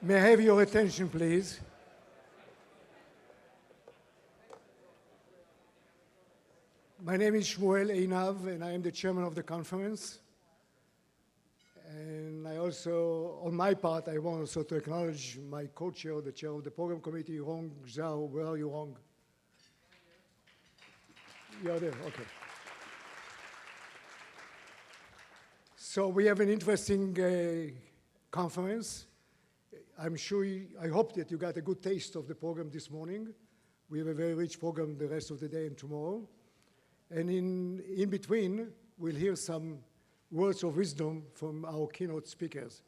May I have your attention, please? My name is Shmuel Einav, and I am the chairman of the conference. And I also, on my part, I want also to acknowledge my co-chair, the chair of the program committee, Rong Zhao. Where are you, Rong? You're there, okay. So we have an interesting conference. I hope that you got a good taste of the program this morning. We have a very rich program the rest of the day and tomorrow. And in between, we'll hear some words of wisdom from our keynote speakers.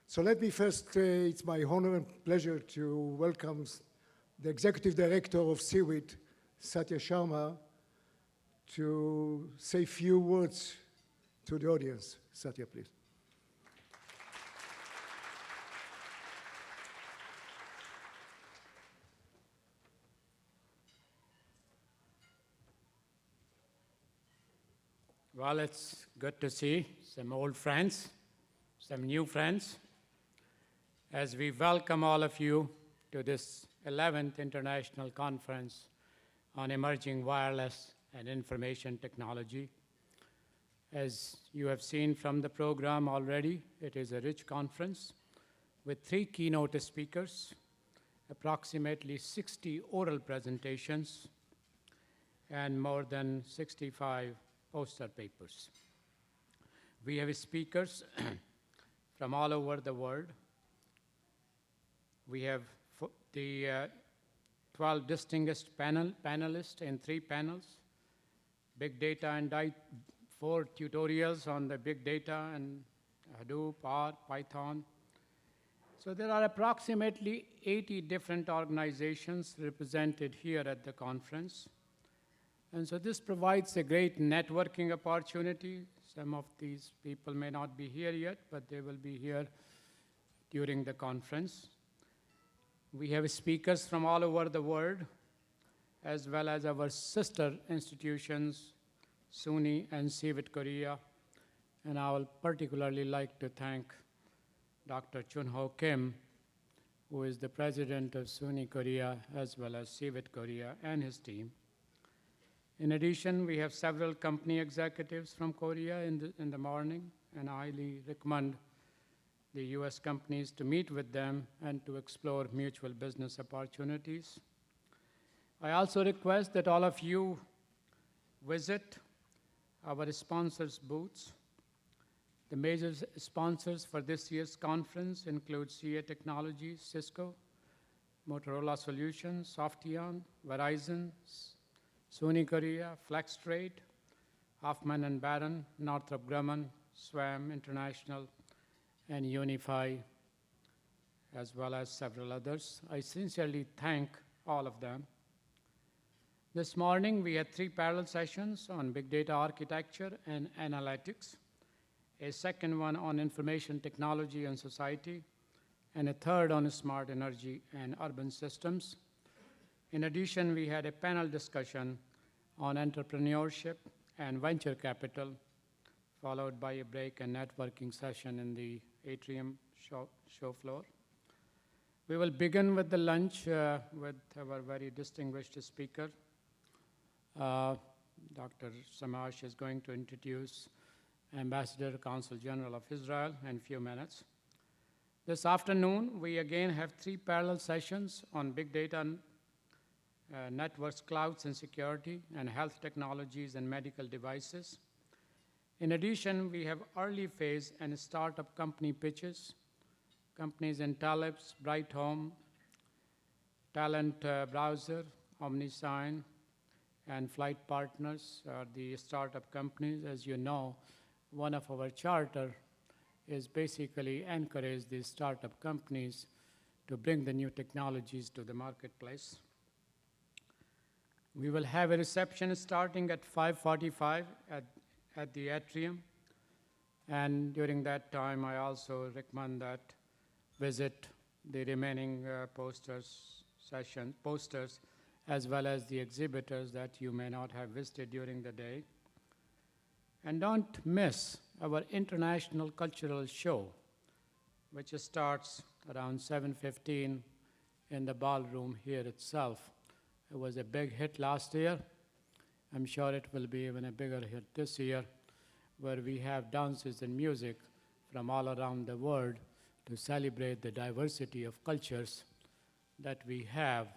So let me first, it's my honor and pleasure to welcome the Executive Director of CEWIT, Satya Sharma, to say a few words to the audience. Satya, please. Well, it's good to see some old friends, some new friends, as we welcome all of you to this 11th International Conference on Emerging Wireless and Information Technology. As you have seen from the program already, it is a rich conference with 3 keynote speakers, approximately 60 oral presentations, and more than 65 poster papers. We have speakers from all over the world. We have the 12 distinguished panelists in 3 panels, big data and 4 tutorials on the big data and Hadoop, R, Python. So there are approximately 80 different organizations represented here at the conference. And so this provides a great networking opportunity. Some of these people may not be here yet, but they will be here during the conference. We have speakers from all over the world, as well as our sister institutions, SUNY and CEWIT Korea. And I will particularly like to thank Dr. Chun-Ho Kim, who is the president of SUNY Korea, as well as CEWIT Korea, and his team. In addition, we have several company executives from Korea in the morning, and I highly recommend the US companies to meet with them and to explore mutual business opportunities. I also request that all of you visit our sponsors' booths. The major sponsors for this year's conference include CA Technologies, Cisco, Motorola Solutions, Softion, Verizon, SUNY Korea, FlexTrade, Hoffman & Barron, Northrop Grumman, SWAM International, and Unify, as well as several others. I sincerely thank all of them. This morning, we had 3 parallel sessions on big data architecture and analytics, a second one on information technology and society, and a third on smart energy and urban systems. In addition, we had a panel discussion on entrepreneurship and venture capital, followed by a break and networking session in the atrium show floor. We will begin with the lunch with our very distinguished speaker. Dr. Samash is going to introduce Ambassador Consul General of Israel in a few minutes. This afternoon, we again have 3 parallel sessions on big data, networks, clouds and security, and health technologies and medical devices. In addition, we have early phase and startup company pitches. Companies in Talibs, Bright Home, Talent Browser, OmniSign, and Flight Partners are the startup companies. As you know, one of our charter is basically encourage these startup companies to bring the new technologies to the marketplace. We will have a reception starting at 5:45 at the atrium. And during that time, I also recommend that visit the remaining posters, as well as the exhibitors that you may not have visited during the day. And don't miss our international cultural show, which starts around 7:15 in the ballroom here itself. It was a big hit last year. I'm sure it will be even a bigger hit this year, where we have dances and music from all around the world to celebrate the diversity of cultures that we have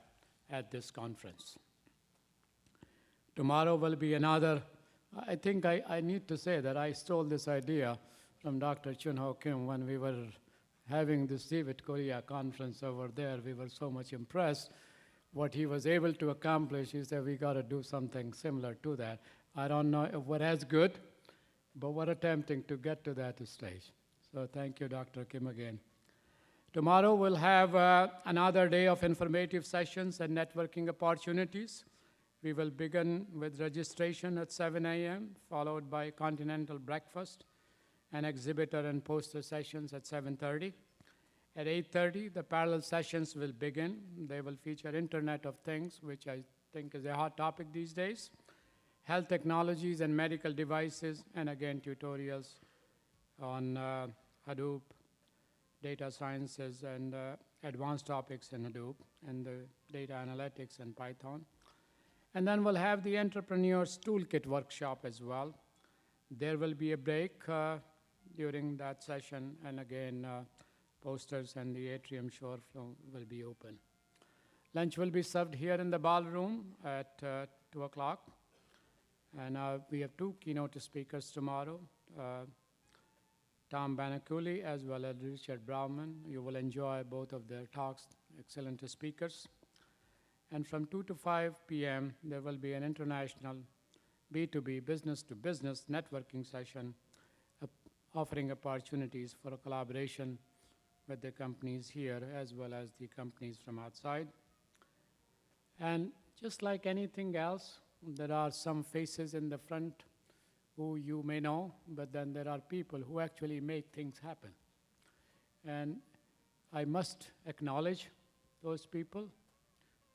at this conference. Tomorrow will be another, I think I need to say that I stole this idea from Dr. Chun Ho Kim when we were having the CEWIT Korea conference over there. We were so much impressed what he was able to accomplish. He said, we got to do something similar to that. I don't know if we're as good, but we're attempting to get to that stage. So thank you, Dr. Kim, again. Tomorrow we'll have another day of informative sessions and networking opportunities. We will begin with registration at 7 a.m., followed by continental breakfast and exhibitor and poster sessions at 7:30. At 8:30, the parallel sessions will begin. They will feature Internet of Things, which I think is a hot topic these days, health technologies and medical devices, and again, tutorials on Hadoop, data sciences, and advanced topics in Hadoop, and the data analytics and Python. And then we'll have the Entrepreneur's Toolkit workshop as well. There will be a break during that session, and again, posters and the atrium shore floor will be open. Lunch will be served here in the ballroom at 2 o'clock. And we have two keynote speakers tomorrow, Tom Banaculi as well as Richard Brauman. You will enjoy both of their talks, excellent speakers. And from 2 to 5 p.m., there will be an international B2B, business-to-business networking session offering opportunities for a collaboration with the companies here as well as the companies from outside. And just like anything else, there are some faces in the front who you may know, but then there are people who actually make things happen. And I must acknowledge those people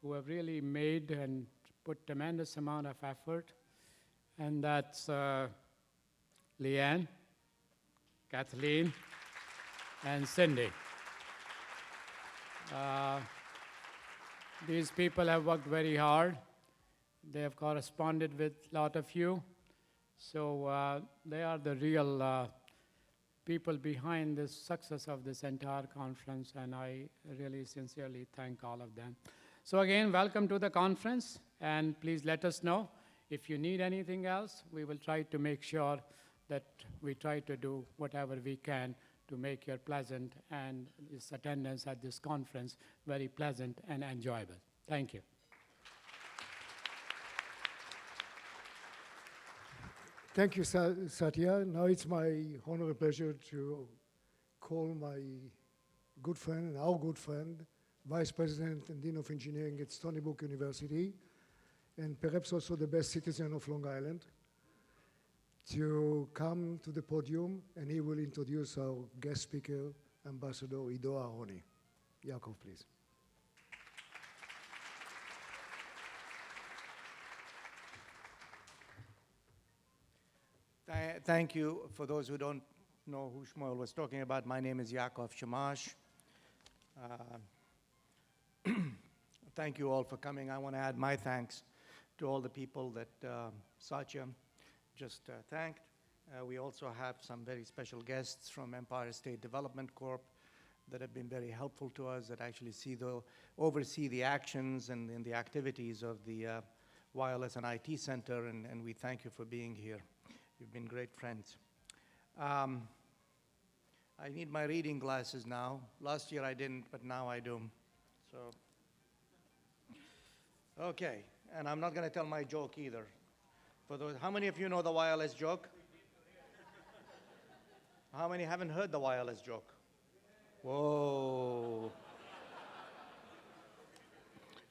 who have really made and put tremendous amount of effort, and that's Leanne, Kathleen, and Cindy. These people have worked very hard. They have corresponded with a lot of you. So they are the real people behind the success of this entire conference, and I really sincerely thank all of them. So again, welcome to the conference, and please let us know if you need anything else. We will try to make sure that we try to do whatever we can to make your pleasant and this attendance at this conference very pleasant and enjoyable. Thank you. Thank you, Satya. Now it's my honor and pleasure to call my good friend and our good friend, Vice President and Dean of Engineering at Stony Brook University, and perhaps also the best citizen of Long Island, to come to the podium, and he will introduce our guest speaker, Ambassador Ido Aharoni. Yaakov, please. Thank you. For those who don't know who Shmuel was talking about, my name is Yaakov Shamash. Thank you all for coming. I want to add my thanks to all the people that Satya just thanked. We also have some very special guests from Empire State Development Corp that have been very helpful to us, that actually oversee the actions and the activities of the Wireless and IT Center, and we thank you for being here. You've been great friends. I need my reading glasses now. Last year I didn't, but now I do. So, okay, and I'm not going to tell my joke either. For those, how many of you know the wireless joke? How many haven't heard the wireless joke? Whoa.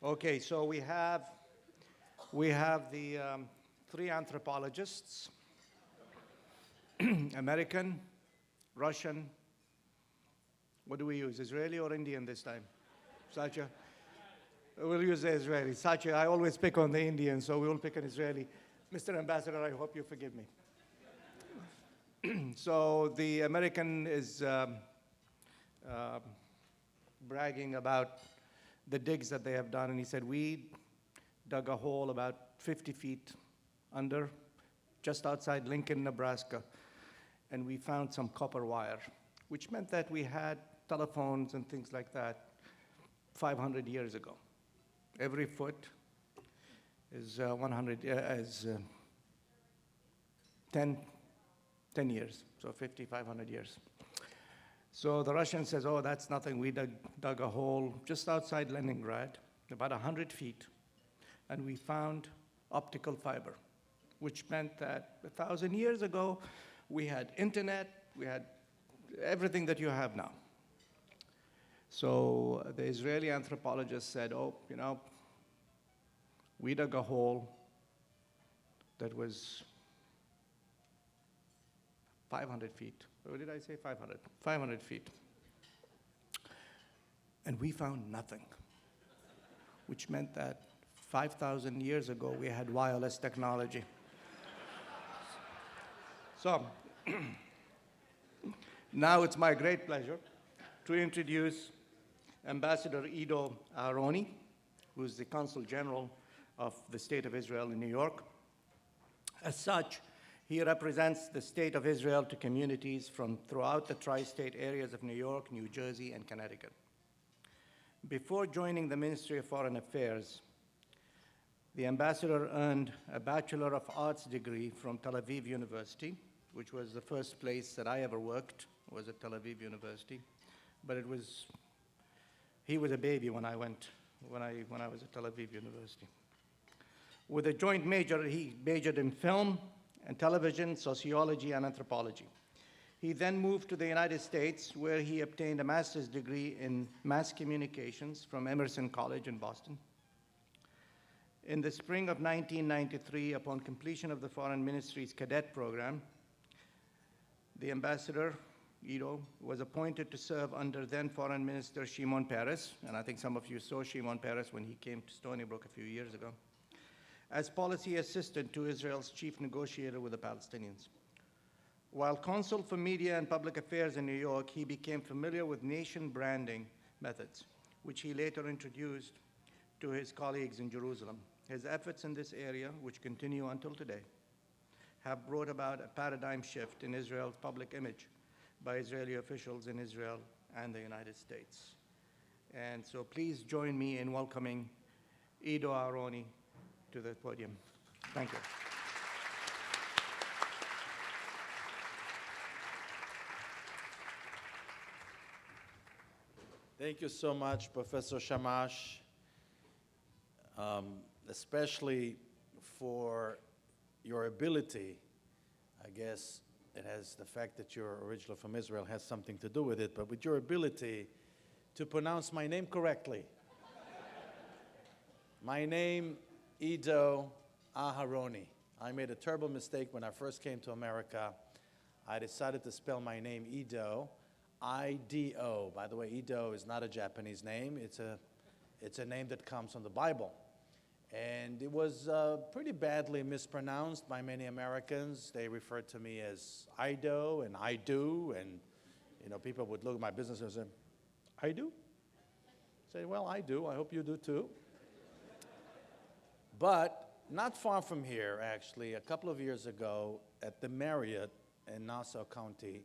Okay, so we have the three anthropologists, American, Russian. What do we use, Israeli or Indian this time? Satya? We'll use the Israeli. Satya, I always pick on the Indian, so we will pick an Israeli. Mr. Ambassador, I hope you forgive me. So the American is bragging about the digs that they have done, and he said, we dug a hole about 50 feet under, just outside Lincoln, Nebraska, and we found some copper wire, which meant that we had telephones and things like that 500 years ago. Every foot is 10 years, so 500 years. So the Russian says, oh, that's nothing. We dug a hole just outside Leningrad, about 100 feet, and we found optical fiber, which meant that 1,000 years ago, we had internet, we had everything that you have now. So the Israeli anthropologist said, oh, we dug a hole that was 500 feet. Or did I say 500? 500 feet. And we found nothing, which meant that 5,000 years ago, we had wireless technology. So now it's my great pleasure to introduce Ambassador Ido Aharoni, who's the Consul General of the State of Israel in New York. As such, he represents the State of Israel to communities from throughout the tri-state areas of New York, New Jersey, and Connecticut. Before joining the Ministry of Foreign Affairs, the ambassador earned a Bachelor of Arts degree from Tel Aviv University, which was the first place that I ever worked, was at Tel Aviv University. But he was a baby when I was at Tel Aviv University. With a joint major, he majored in film and television, sociology, and anthropology. He then moved to the United States, where he obtained a master's degree in mass communications from Emerson College in Boston. In the spring of 1993, upon completion of the Foreign Ministry's cadet program, the ambassador, Ido, was appointed to serve under then Foreign Minister Shimon Peres, and I think some of you saw Shimon Peres when he came to Stony Brook a few years ago, as policy assistant to Israel's chief negotiator with the Palestinians. While consul for media and public affairs in New York, he became familiar with nation branding methods, which he later introduced to his colleagues in Jerusalem. His efforts in this area, which continue until today, have brought about a paradigm shift in Israel's public image by Israeli officials in Israel and the United States. And so please join me in welcoming Ido Aharoni to the podium. Thank you. Thank you so much, Professor Shamash, especially for your ability. I guess it has the fact that you're originally from Israel has something to do with it, but with your ability to pronounce my name correctly. My name, Ido Aharoni. I made a terrible mistake when I first came to America. I decided to spell my name Ido, I-D-O. By the way, Ido is not a Japanese name. It's a name that comes from the Bible. And it was pretty badly mispronounced by many Americans. They referred to me as Ido and I do, and people would look at my business and say, I do? Say, well, I do. I hope you do too. But not far from here, actually, a couple of years ago at the Marriott in Nassau County,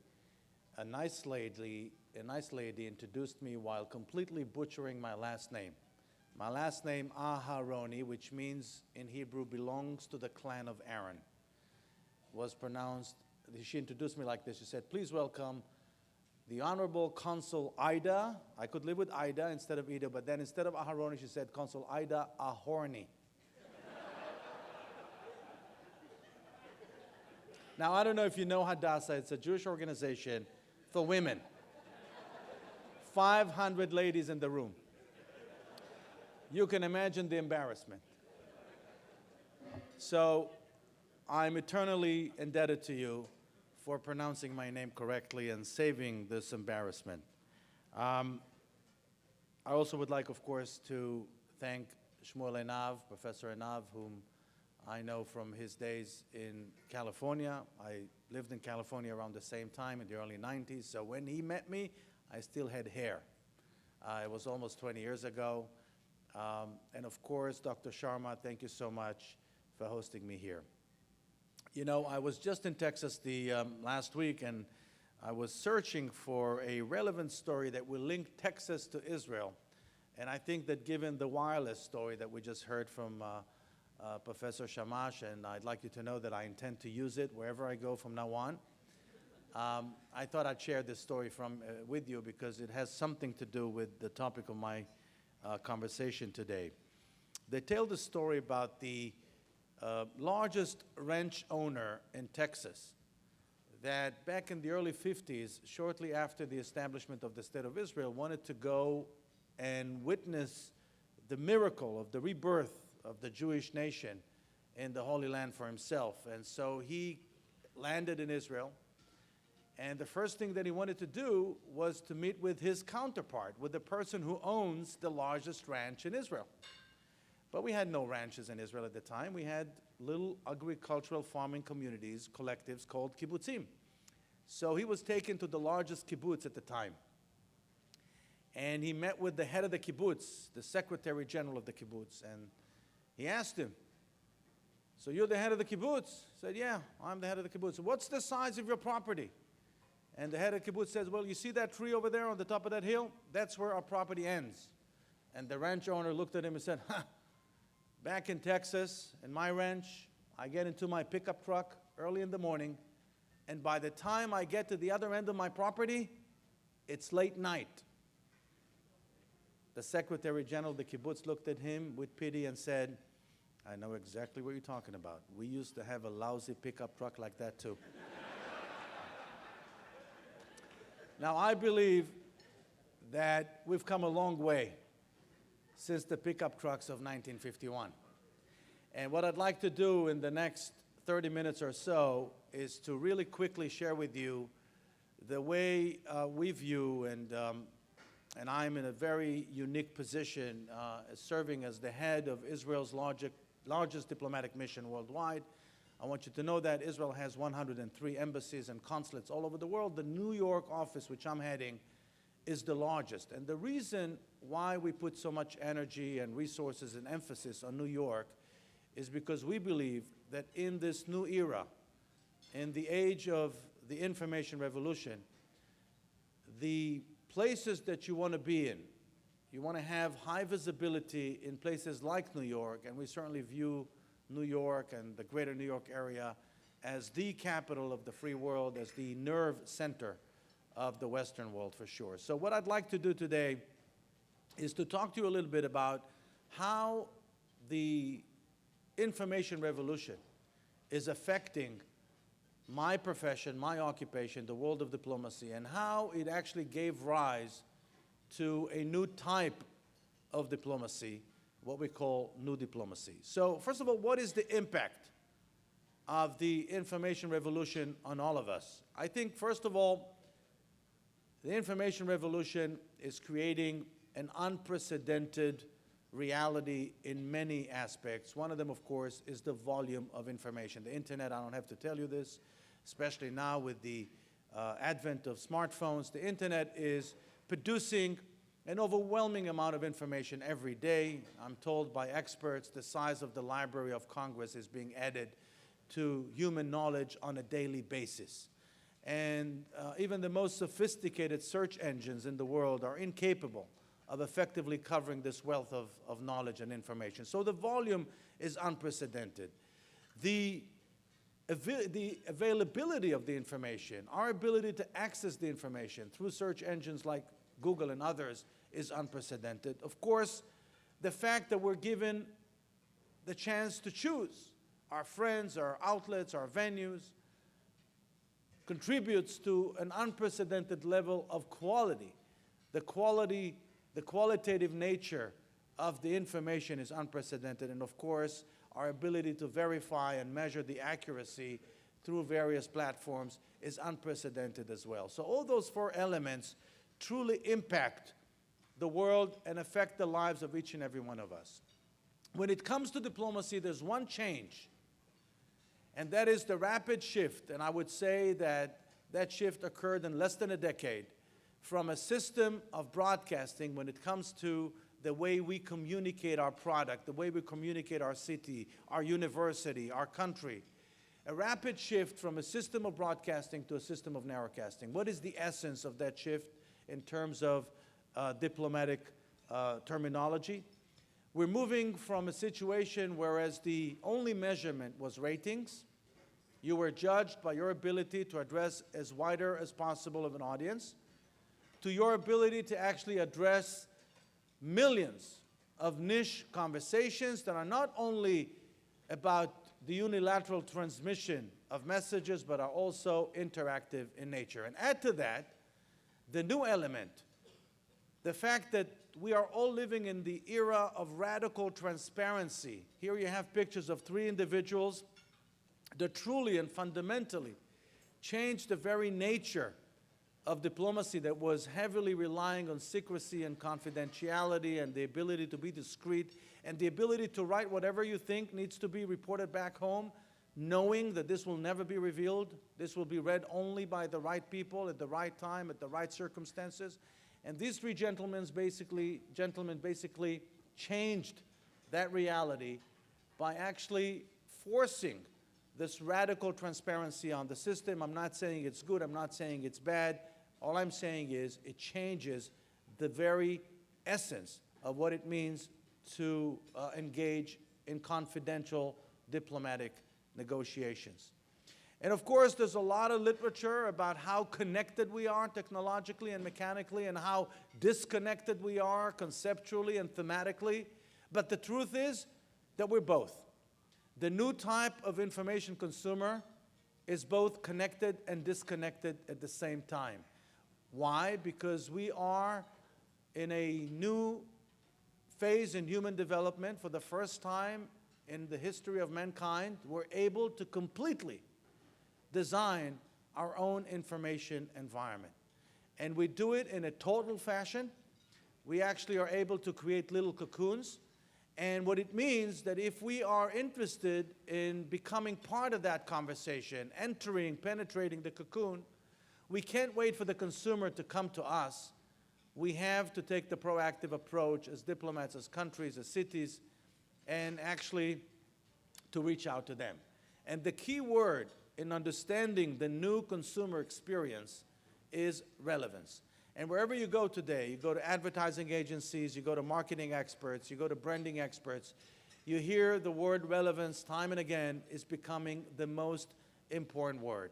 a nice lady introduced me while completely butchering my last name. My last name, Aharoni, which means in Hebrew belongs to the clan of Aaron, was pronounced, she introduced me like this. She said, please welcome the Honorable Consul Ida. I could live with Ida instead of Ido, but then instead of Aharoni, she said, Consul Ida Ahorny. Now, I don't know if you know Hadassah. It's a Jewish organization for women. 500 ladies in the room. You can imagine the embarrassment. So I'm eternally indebted to you for pronouncing my name correctly and saving this embarrassment. I also would like, of course, to thank Shmuel Einav, Professor Einav, whom I know from his days in California. I lived in California around the same time in the early 90s. So when he met me, I still had hair. It was almost 20 years ago. And of course, Dr. Sharma, thank you so much for hosting me here. You know, I was just in Texas last week, and I was searching for a relevant story that will link Texas to Israel. And I think that given the wireless story that we just heard from Professor Shamash, and I'd like you to know that I intend to use it wherever I go from now on, I thought I'd share this story with you because it has something to do with the topic of my conversation today. They tell the story about the largest ranch owner in Texas that back in the early 50s, shortly after the establishment of the State of Israel, wanted to go and witness the miracle of the rebirth of the Jewish nation in the Holy Land for himself. And so he landed in Israel, and the first thing that he wanted to do was to meet with his counterpart, with the person who owns the largest ranch in Israel. But we had no ranches in Israel at the time. We had little agricultural farming communities, collectives called kibbutzim. So he was taken to the largest kibbutz at the time. And he met with the head of the kibbutz, the secretary general of the kibbutz, and he asked him, "So you're the head of the kibbutz?" He said, "Yeah, I'm the head of the kibbutz." "What's the size of your property?" And the head of the kibbutz says, "Well, you see that tree over there on the top of that hill? That's where our property ends." And the ranch owner looked at him and said, "Back in Texas, in my ranch, I get into my pickup truck early in the morning, and by the time I get to the other end of my property, it's late night." The Secretary General of the kibbutz looked at him with pity and said, "I know exactly what you're talking about. We used to have a lousy pickup truck like that too." Now, I believe that we've come a long way since the pickup trucks of 1951. And what I'd like to do in the next 30 minutes or so is to really quickly share with you the way we view, and I'm in a very unique position serving as the head of Israel's largest diplomatic mission worldwide. I want you to know that Israel has 103 embassies and consulates all over the world. The New York office, which I'm heading, is the largest. And the reason why we put so much energy and resources and emphasis on New York is because we believe that in this new era, in the age of the information revolution, the places that you want to be in, you want to have high visibility in places like New York, and we certainly view New York and the greater New York area as the capital of the free world, as the nerve center of the Western world for sure. So what I'd like to do today is to talk to you a little bit about how the information revolution is affecting my profession, my occupation, the world of diplomacy, and how it actually gave rise to a new type of diplomacy, what we call new diplomacy. So first of all, what is the impact of the information revolution on all of us? I think, first of all, the information revolution is creating an unprecedented reality in many aspects. One of them, of course, is the volume of information. The internet, I don't have to tell you this, especially now with the advent of smartphones. The internet is producing an overwhelming amount of information every day. I'm told by experts the size of the Library of Congress is being added to human knowledge on a daily basis. And even the most sophisticated search engines in the world are incapable of effectively covering this wealth of knowledge and information. So the volume is unprecedented. The availability of the information, our ability to access the information through search engines like Google and others is unprecedented. Of course, the fact that we're given the chance to choose our friends, our outlets, our venues, contributes to an unprecedented level of quality. The qualitative nature of the information is unprecedented, and of course, our ability to verify and measure the accuracy through various platforms is unprecedented as well. So all those four elements truly impact the world and affect the lives of each and every one of us. When it comes to diplomacy, there's one change, and that is the rapid shift, and I would say that that shift occurred in less than a decade, from a system of broadcasting when it comes to the way we communicate our product, the way we communicate our city, our university, our country. A rapid shift from a system of broadcasting to a system of narrowcasting. What is the essence of that shift in terms of diplomatic terminology? We're moving from a situation whereas the only measurement was ratings. You were judged by your ability to address as wider as possible of an audience, to your ability to actually address millions of niche conversations that are not only about the unilateral transmission of messages, but are also interactive in nature. And add to that, the new element, the fact that we are all living in the era of radical transparency. Here you have pictures of 3 individuals that truly and fundamentally changed the very nature of diplomacy that was heavily relying on secrecy and confidentiality and the ability to be discreet and the ability to write whatever you think needs to be reported back home, knowing that this will never be revealed. This will be read only by the right people at the right time, at the right circumstances. And these 3 gentlemen basically changed that reality by actually forcing this radical transparency on the system. I'm not saying it's good, I'm not saying it's bad. All I'm saying is it changes the very essence of what it means to engage in confidential diplomatic negotiations. And of course, there's a lot of literature about how connected we are technologically and mechanically and how disconnected we are conceptually and thematically. But the truth is that we're both. The new type of information consumer is both connected and disconnected at the same time. Why? Because we are in a new phase in human development. For the first time in the history of mankind, we're able to completely design our own information environment. And we do it in a total fashion. We actually are able to create little cocoons. And what it means that if we are interested in becoming part of that conversation, penetrating the cocoon, we can't wait for the consumer to come to us. We have to take the proactive approach as diplomats, as countries, as cities, and actually to reach out to them. And the key word in understanding the new consumer experience is relevance. And wherever you go today, you go to advertising agencies, you go to marketing experts, you go to branding experts, you hear the word relevance time and again is becoming the most important word.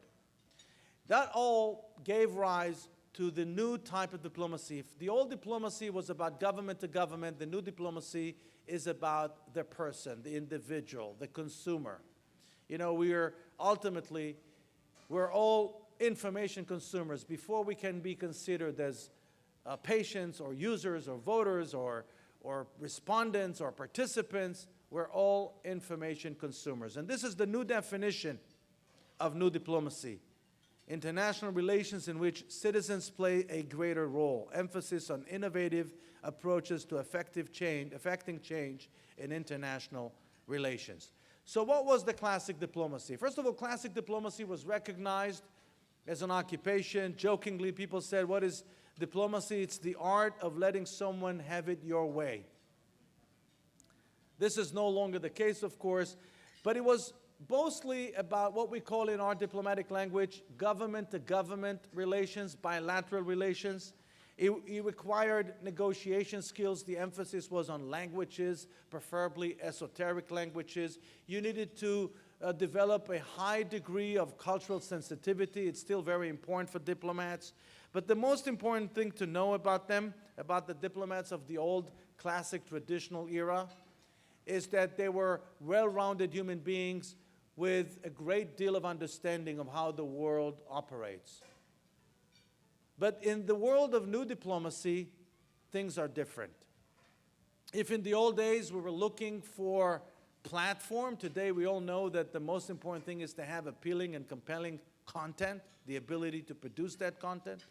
That all gave rise to the new type of diplomacy. If the old diplomacy was about government to government, the new diplomacy is about the person, the individual, the consumer. You know, we're all information consumers. Before we can be considered as patients or users or voters or respondents or participants, we're all information consumers. And this is the new definition of new diplomacy. International relations in which citizens play a greater role, emphasis on innovative approaches to affecting change in international relations. So what was the classic diplomacy? First of all, classic diplomacy was recognized as an occupation. Jokingly, people said, what is diplomacy? It's the art of letting someone have it your way. This is no longer the case, of course, but it was mostly about what we call in our diplomatic language government-to-government relations, bilateral relations. It required negotiation skills. The emphasis was on languages, preferably esoteric languages. You needed to develop a high degree of cultural sensitivity. It's still very important for diplomats. But the most important thing to know about them, about the diplomats of the old classic traditional era, is that they were well-rounded human beings with a great deal of understanding of how the world operates. But in the world of new diplomacy, things are different. If in the old days we were looking for platform, today we all know that the most important thing is to have appealing and compelling content, the ability to produce that content.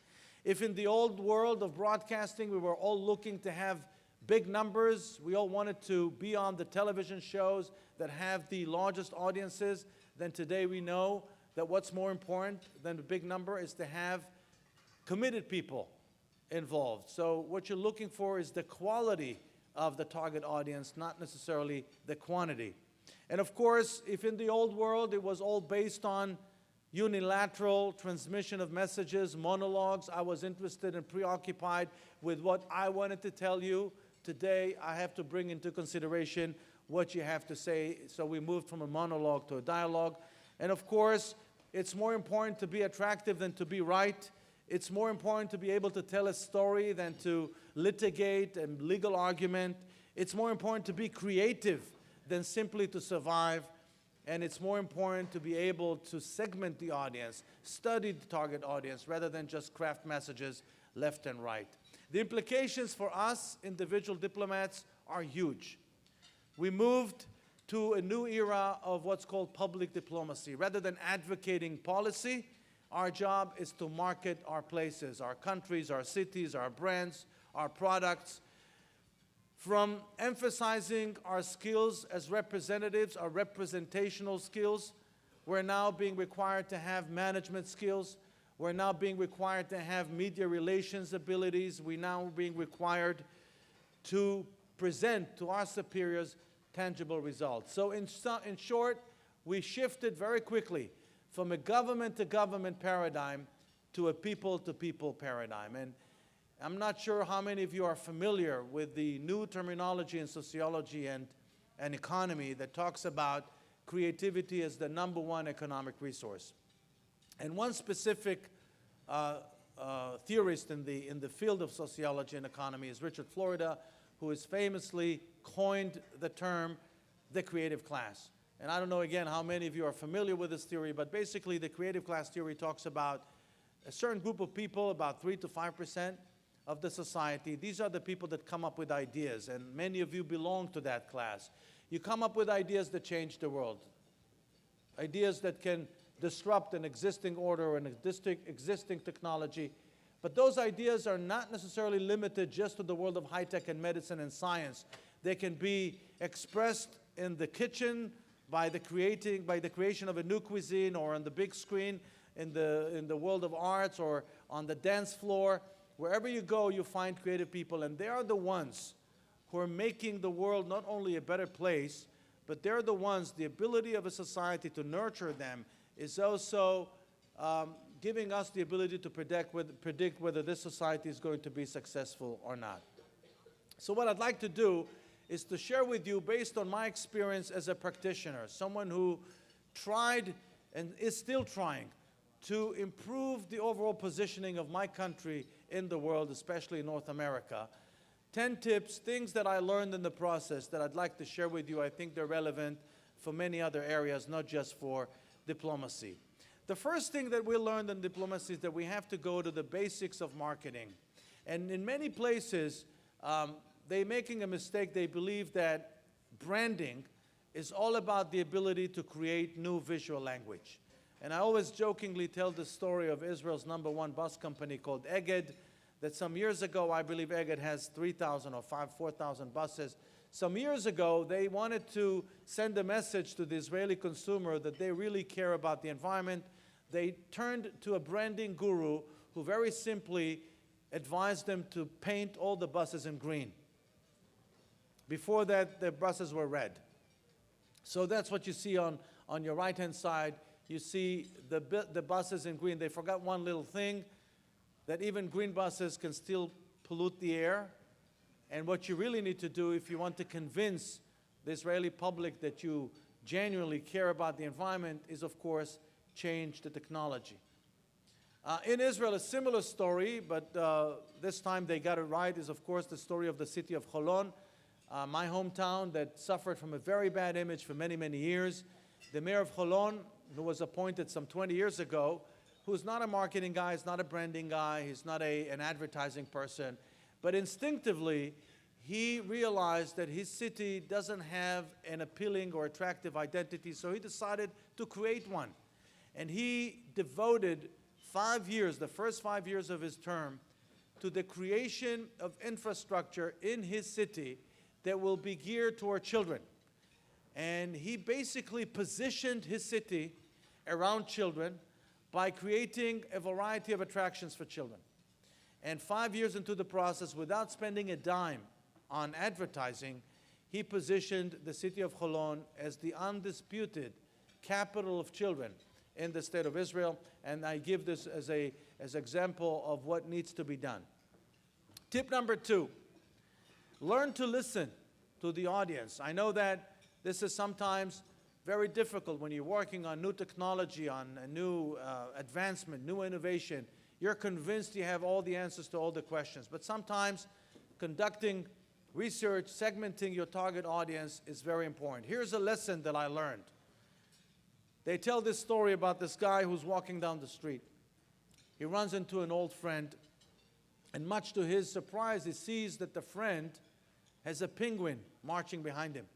If in the old world of broadcasting we were all looking to have big numbers, we all wanted to be on the television shows that have the largest audiences, then today we know that what's more important than the big number is to have committed people involved. So what you're looking for is the quality of the target audience, not necessarily the quantity. And of course, if in the old world it was all based on unilateral transmission of messages, monologues, I was interested and preoccupied with what I wanted to tell you. Today, I have to bring into consideration what you have to say. So we moved from a monologue to a dialogue. And of course, it's more important to be attractive than to be right. It's more important to be able to tell a story than to litigate and legal argument. It's more important to be creative than simply to survive. And it's more important to be able to segment the audience, study the target audience, rather than just craft messages left and right. The implications for us, individual diplomats, are huge. We moved to a new era of what's called public diplomacy. Rather than advocating policy, our job is to market our places, our countries, our cities, our brands, our products. From emphasizing our skills as representatives, our representational skills, we're now being required to have management skills. We're now being required to have media relations abilities. We're now being required to present to our superiors tangible results. So in short, we shifted very quickly from a government-to-government paradigm to a people-to-people paradigm. And I'm not sure how many of you are familiar with the new terminology in sociology and economy that talks about creativity as the #1 economic resource. And one specific theorist in the field of sociology and economy is Richard Florida, who has famously coined the term the creative class. And I don't know, again, how many of you are familiar with this theory, but basically the creative class theory talks about a certain group of people, about 3 to 5% of the society. These are the people that come up with ideas, and many of you belong to that class. You come up with ideas that change the world, ideas that can disrupt an existing order or an existing technology. But those ideas are not necessarily limited just to the world of high-tech and medicine and science. They can be expressed in the kitchen by the creation of a new cuisine, or on the big screen in the world of arts, or on the dance floor. Wherever you go, you find creative people, and they are the ones who are making the world not only a better place, but they're the ones, the ability of a society to nurture them is also giving us the ability to predict whether this society is going to be successful or not. So what I'd like to do is to share with you, based on my experience as a practitioner, someone who tried and is still trying to improve the overall positioning of my country in the world, especially in North America. 10 tips, things that I learned in the process that I'd like to share with you. I think they're relevant for many other areas, not just for diplomacy. The first thing that we learned in diplomacy is that we have to go to the basics of marketing. And in many places, they're making a mistake. They believe that branding is all about the ability to create new visual language. And I always jokingly tell the story of Israel's #1 bus company called Egged, that some years ago, I believe Egged has 3,000 or 4,000 buses. Some years ago, they wanted to send a message to the Israeli consumer that they really care about the environment. They turned to a branding guru who very simply advised them to paint all the buses in green. Before that, the buses were red. So that's what you see on your right-hand side. You see the buses in green. They forgot one little thing, that even green buses can still pollute the air. And what you really need to do if you want to convince the Israeli public that you genuinely care about the environment is, of course, change the technology. In Israel, a similar story, but this time they got it right, is, of course, the story of the city of Holon, my hometown that suffered from a very bad image for many, many years. The mayor of Holon, who was appointed some 20 years ago, who's not a marketing guy, he's not a branding guy, he's not an advertising person, but instinctively, he realized that his city doesn't have an appealing or attractive identity, so he decided to create one. And he devoted 5 years, the first 5 years of his term, to the creation of infrastructure in his city that will be geared toward children. And he basically positioned his city around children by creating a variety of attractions for children. And 5 years into the process, without spending a dime on advertising, he positioned the city of Holon as the undisputed capital of children in the state of Israel. And I give this as an example of what needs to be done. Tip number 2, learn to listen to the audience. I know that this is sometimes very difficult when you're working on new technology, on a new advancement, new innovation. You're convinced you have all the answers to all the questions. But sometimes conducting research, segmenting your target audience is very important. Here's a lesson that I learned. They tell this story about this guy who's walking down the street. He runs into an old friend, and much to his surprise, he sees that the friend has a penguin marching behind him.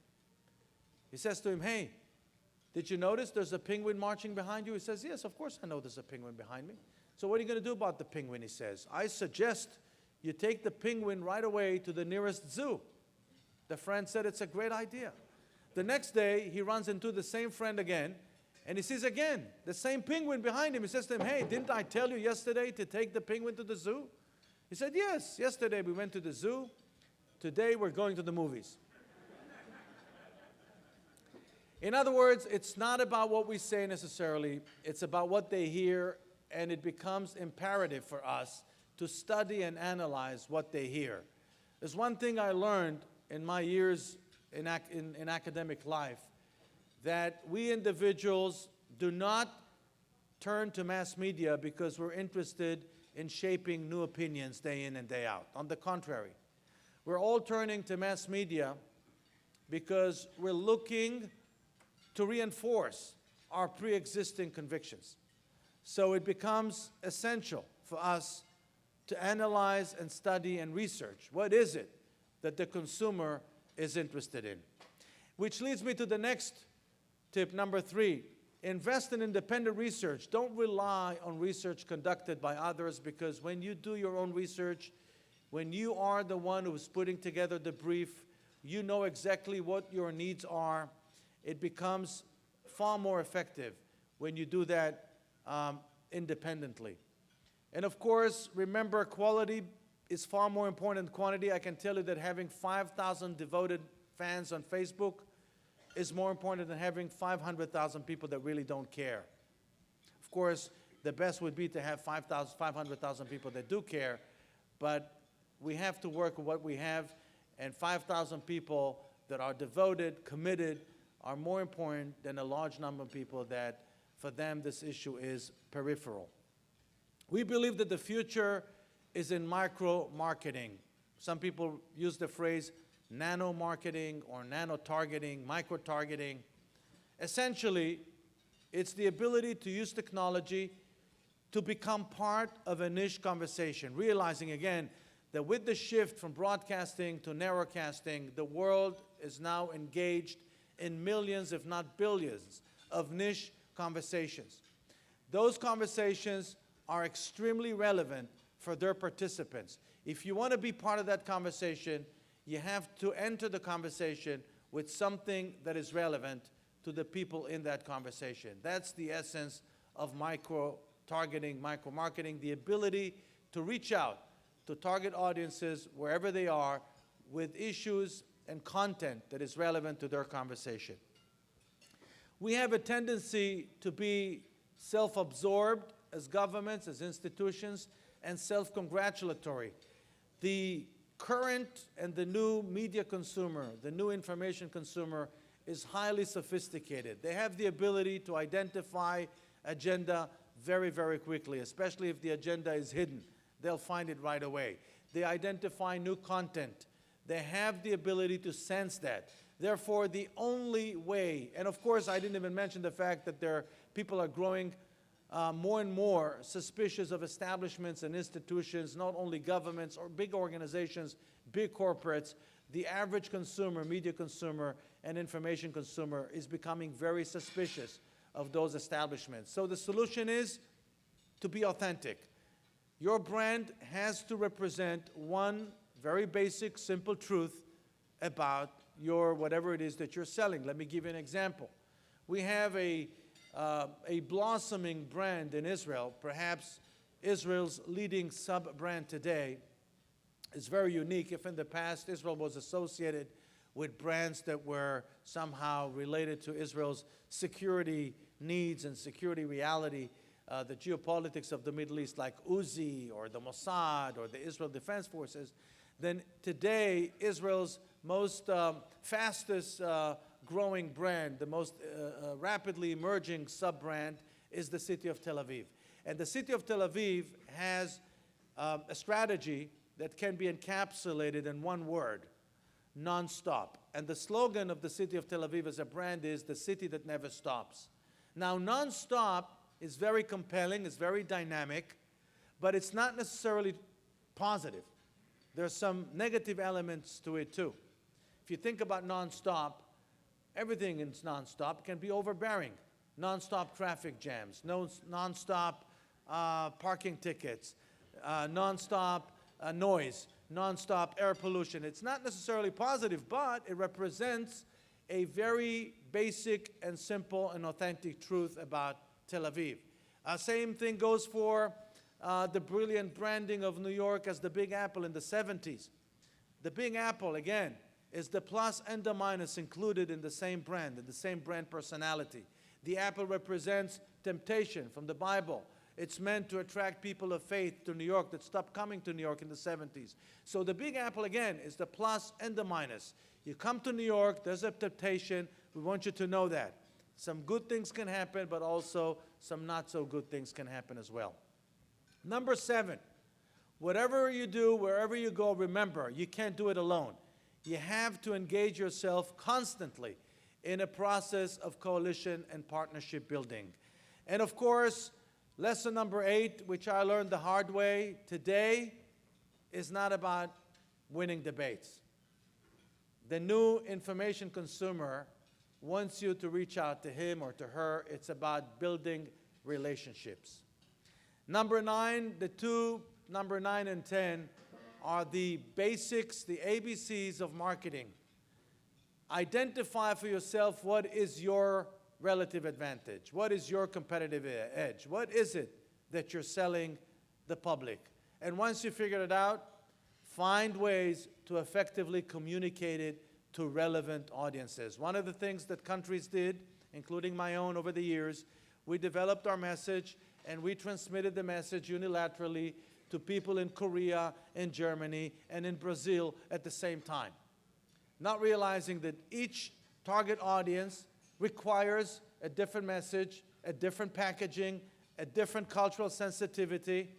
He says to him, "Hey, did you notice there's a penguin marching behind you?" He says, "Yes, of course I know there's a penguin behind me." "So what are you going to do about the penguin?" he says. "I suggest you take the penguin right away to the nearest zoo." The friend said, "It's a great idea." The next day, he runs into the same friend again, and he sees again the same penguin behind him. He says to him, "Hey, didn't I tell you yesterday to take the penguin to the zoo?" He said, "Yes, yesterday we went to the zoo. Today we're going to the movies." In other words, it's not about what we say necessarily, it's about what they hear, and it becomes imperative for us to study and analyze what they hear. There's one thing I learned in my years in academic life, that we individuals do not turn to mass media because we're interested in shaping new opinions day in and day out. On the contrary, we're all turning to mass media because we're looking to reinforce our pre-existing convictions. So it becomes essential for us to analyze and study and research. What is it that the consumer is interested in? Which leads me to the next tip, number 3. Invest in independent research. Don't rely on research conducted by others, because when you do your own research, when you are the one who's putting together the brief, you know exactly what your needs are. It becomes far more effective when you do that independently. And of course, remember, quality is far more important than quantity. I can tell you that having 5,000 devoted fans on Facebook is more important than having 500,000 people that really don't care. Of course, the best would be to have 500,000 people that do care, but we have to work with what we have, and 5,000 people that are devoted, committed, are more important than a large number of people that, for them, this issue is peripheral. We believe that the future is in micro-marketing. Some people use the phrase nano-marketing or nano-targeting, micro-targeting. Essentially, it's the ability to use technology to become part of a niche conversation, realizing again that with the shift from broadcasting to narrowcasting, the world is now engaged in millions, if not billions, of niche conversations. Those conversations are extremely relevant for their participants. If you want to be part of that conversation, you have to enter the conversation with something that is relevant to the people in that conversation. That's the essence of micro-targeting, micro-marketing, the ability to reach out to target audiences wherever they are with issues and content that is relevant to their conversation. We have a tendency to be self-absorbed as governments, as institutions, and self-congratulatory. The current and the new media consumer, the new information consumer, is highly sophisticated. They have the ability to identify agenda very, very quickly, especially if the agenda is hidden. They'll find it right away. They identify new content. They have the ability to sense that. Therefore, the only way, and of course, I didn't even mention the fact that people are growing more and more suspicious of establishments and institutions, not only governments or big organizations, big corporates. The average consumer, media consumer, and information consumer is becoming very suspicious of those establishments. So the solution is to be authentic. Your brand has to represent one very basic, simple truth about your whatever it is that you're selling. Let me give you an example. We have a blossoming brand in Israel. Perhaps Israel's leading sub-brand today is very unique. If in the past Israel was associated with brands that were somehow related to Israel's security needs and security reality, the geopolitics of the Middle East, like Uzi or the Mossad or the Israel Defense Forces, then today Israel's most fastest growing brand, the most rapidly emerging sub-brand is the city of Tel Aviv. And the city of Tel Aviv has a strategy that can be encapsulated in one word: non-stop. And the slogan of the city of Tel Aviv as a brand is the city that never stops. Now, non-stop is very compelling, it's very dynamic, but it's not necessarily positive. There are some negative elements to it too. If you think about non-stop, everything in non-stop can be overbearing. Non-stop traffic jams, non-stop parking tickets, non-stop noise, non-stop air pollution. It's not necessarily positive, but it represents a very basic and simple and authentic truth about Tel Aviv. Same thing goes for the brilliant branding of New York as the Big Apple in the 70s. The Big Apple, again, is the plus and the minus included in the same brand personality. The apple represents temptation from the Bible. It's meant to attract people of faith to New York that stopped coming to New York in the 70s. So the Big Apple, again, is the plus and the minus. You come to New York, there's a temptation. We want you to know that. Some good things can happen, but also some not so good things can happen as well. Number 7, whatever you do, wherever you go, remember, you can't do it alone. You have to engage yourself constantly in a process of coalition and partnership building. And of course, lesson number 8, which I learned the hard way, today is not about winning debates. The new information consumer wants you to reach out to him or to her. It's about building relationships. Number 9, number 9 and 10 are the basics, the ABCs of marketing. Identify for yourself what is your relative advantage. What is your competitive edge? What is it that you're selling the public? And once you figure it out, find ways to effectively communicate it to relevant audiences. One of the things that countries did, including my own over the years, we developed our message and we transmitted the message unilaterally to people in Korea, in Germany, and in Brazil at the same time. Not realizing that each target audience requires a different message, a different packaging, a different cultural sensitivity.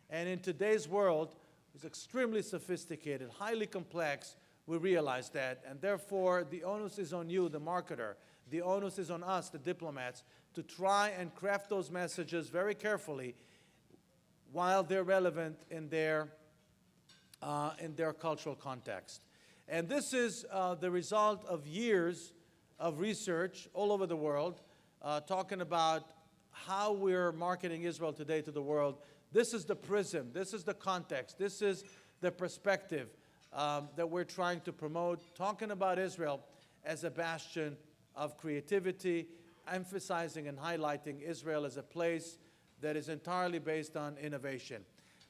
And in today's world, it's extremely sophisticated, highly complex. We realize that, and therefore the onus is on you, the marketer. The onus is on us, the diplomats, to try and craft those messages very carefully while they're relevant in their cultural context. And this is the result of years of research all over the world, talking about how we're marketing Israel today to the world. This is the prism, this is the context, this is the perspective that we're trying to promote, talking about Israel as a bastion of creativity, emphasizing and highlighting Israel as a place that is entirely based on innovation.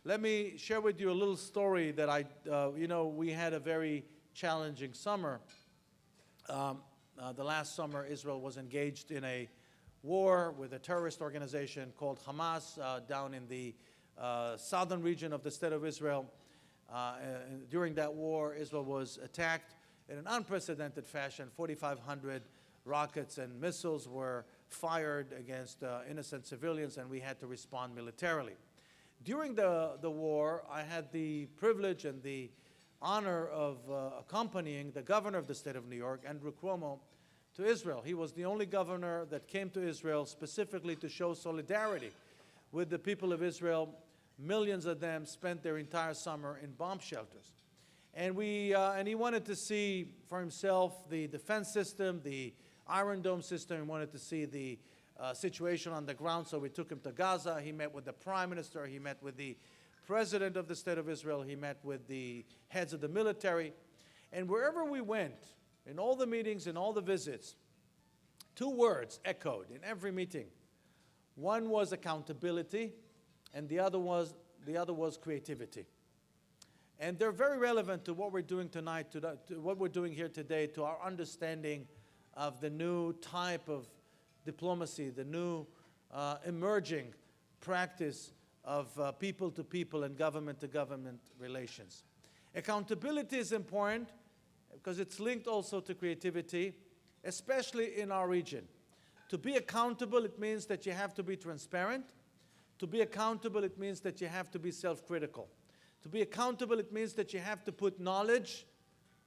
Let me share with you a little story that we had a very challenging summer. The last summer, Israel was engaged in a war with a terrorist organization called Hamas down in the southern region of the state of Israel. During that war, Israel was attacked in an unprecedented fashion. 4,500 rockets and missiles were fired against innocent civilians, and we had to respond militarily. During the war, I had the privilege and the honor of accompanying the governor of the state of New York, Andrew Cuomo, to Israel. He was the only governor that came to Israel specifically to show solidarity with the people of Israel. Millions of them spent their entire summer in bomb shelters. And he wanted to see for himself the defense system, the Iron Dome system. He wanted to see the situation on the ground, so we took him to Gaza. He met with the prime minister. He met with the president of the state of Israel. He met with the heads of the military. And wherever we went, in all the meetings, in all the visits, 2 words echoed in every meeting. One was accountability, and the other was creativity. And they're very relevant to what we're doing tonight, to what we're doing here today, to our understanding of the new type of diplomacy, the new emerging practice of people-to-people and government-to-government relations. Accountability is important because it's linked also to creativity, especially in our region. To be accountable, it means that you have to be transparent. To be accountable, it means that you have to be self-critical. To be accountable, it means that you have to put knowledge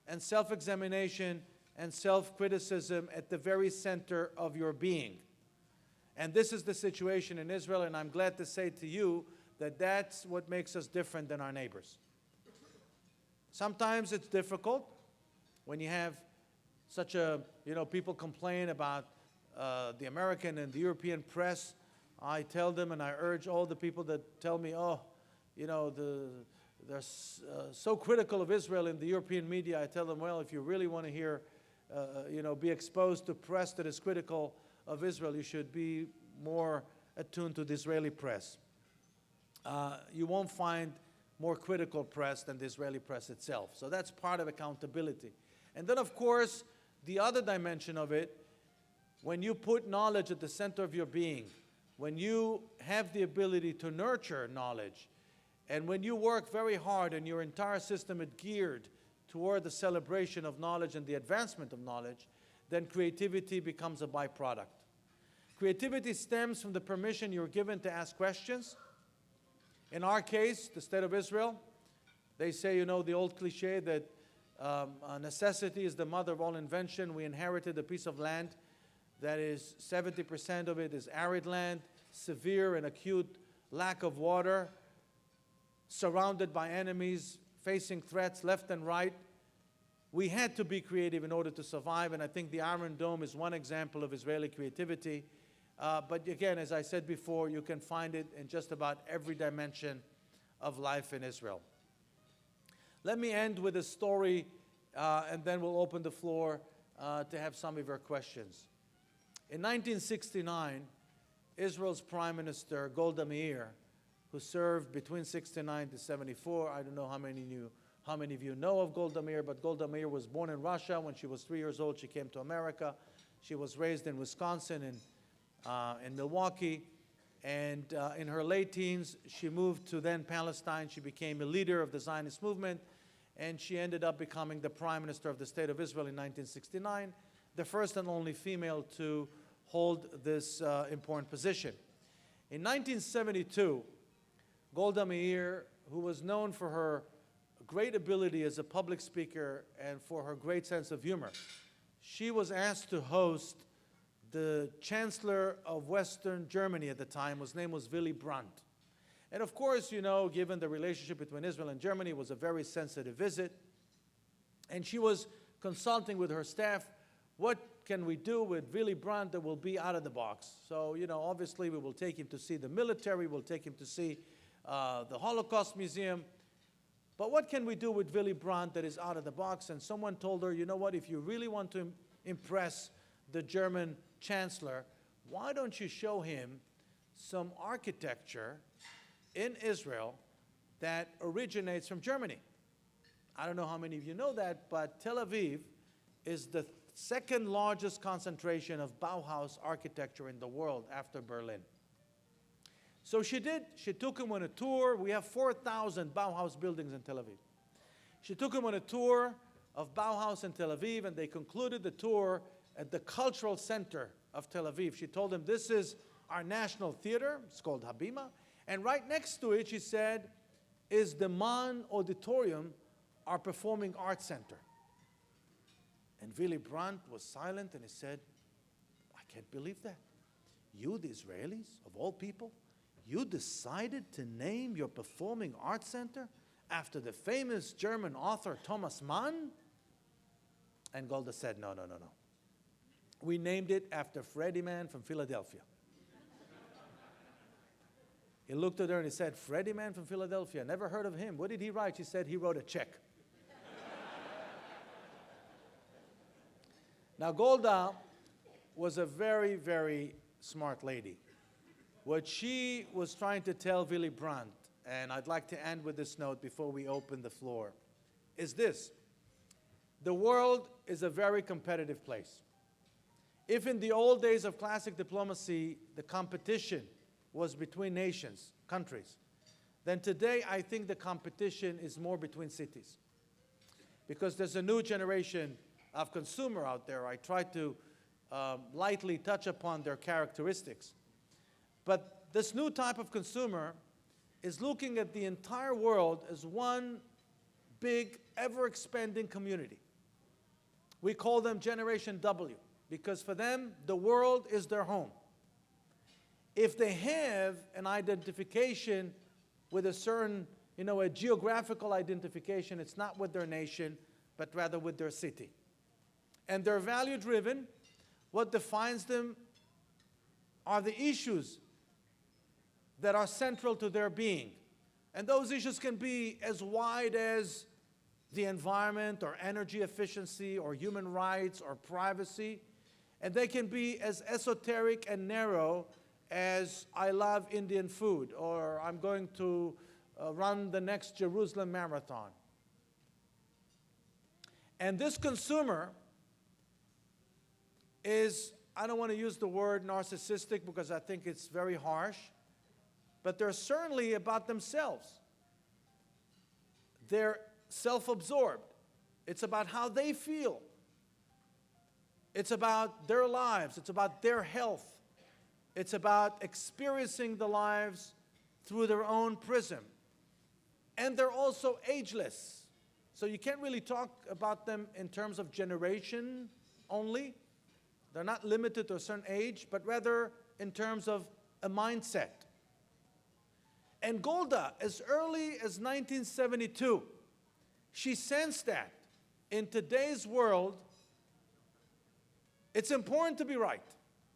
and self-examination and self-criticism at the very center of your being. And this is the situation in Israel, and I'm glad to say to you that that's what makes us different than our neighbors. Sometimes it's difficult when you have such a, people complain about the American and the European press. I tell them, and I urge all the people that tell me, they're so critical of Israel in the European media. I tell them, well, if you really want to hear, be exposed to press that is critical of Israel, you should be more attuned to the Israeli press. You won't find more critical press than the Israeli press itself. So that's part of accountability. And then, of course, the other dimension of it, when you put knowledge at the center of your being, when you have the ability to nurture knowledge, and when you work very hard and your entire system is geared toward the celebration of knowledge and the advancement of knowledge, then creativity becomes a byproduct. Creativity stems from the permission you're given to ask questions. In our case, the State of Israel, they say, the old cliche that necessity is the mother of all invention. We inherited a piece of land that is 70% of it is arid land, severe and acute lack of water, surrounded by enemies, facing threats left and right. We had to be creative in order to survive, and I think the Iron Dome is one example of Israeli creativity. But again, as I said before, you can find it in just about every dimension of life in Israel. Let me end with a story, and then we'll open the floor to have some of your questions. In 1969, Israel's Prime Minister, Golda Meir, who served between 69 to 74, I don't know how many of you know of Golda Meir, but Golda Meir was born in Russia. When she was 3 years old, she came to America. She was raised in Wisconsin and in Milwaukee. And in her late teens, she moved to then Palestine. She became a leader of the Zionist movement, and she ended up becoming the Prime Minister of the State of Israel in 1969, the first and only female to hold this important position. In 1972, Golda Meir, who was known for her great ability as a public speaker and for her great sense of humor, she was asked to host the Chancellor of Western Germany at the time. His name was Willy Brandt. And of course, given the relationship between Israel and Germany, it was a very sensitive visit. And she was consulting with her staff, what can we do with Willy Brandt that will be out of the box? So, obviously we will take him to see the military, we'll take him to see the Holocaust Museum. But what can we do with Willy Brandt that is out of the box? And someone told her, if you really want to impress the German Chancellor, why don't you show him some architecture in Israel that originates from Germany? I don't know how many of you know that, but Tel Aviv is the second largest concentration of Bauhaus architecture in the world after Berlin. So she did. She took him on a tour. We have 4,000 Bauhaus buildings in Tel Aviv. She took him on a tour of Bauhaus in Tel Aviv, and they concluded the tour at the cultural center of Tel Aviv. She told him, this is our national theater. It's called Habima. And right next to it, she said, is the Man Auditorium, our performing arts center. And Willy Brandt was silent, and he said, I can't believe that. You, the Israelis, of all people, you decided to name your performing arts center after the famous German author Thomas Mann? And Golda said, no. We named it after Freddie Mann from Philadelphia. He looked at her and he said, Freddie Mann from Philadelphia, never heard of him. What did he write? She said, he wrote a check. Now, Golda was a very, very smart lady What she was trying to tell Willy Brandt, and I'd like to end with this note before we open the floor, is this. The world is a very competitive place. If in the old days of classic diplomacy, the competition was between nations, countries, then today I think the competition is more between cities. Because there's a new generation of consumer out there. I try to lightly touch upon their characteristics. But this new type of consumer is looking at the entire world as one big, ever-expanding community. We call them Generation W, because for them, the world is their home. If they have an identification with a certain, a geographical identification, it's not with their nation, but rather with their city. And they're value-driven. What defines them are the issues that are central to their being. And those issues can be as wide as the environment or energy efficiency or human rights or privacy. And they can be as esoteric and narrow as I love Indian food or I'm going to run the next Jerusalem marathon. And this consumer is, I don't want to use the word narcissistic because I think it's very harsh, but they're certainly about themselves. They're self-absorbed. It's about how they feel. It's about their lives. It's about their health. It's about experiencing the lives through their own prism. And they're also ageless. So you can't really talk about them in terms of generation only. They're not limited to a certain age, but rather in terms of a mindset. And Golda, as early as 1972, she sensed that in today's world, it's important to be right.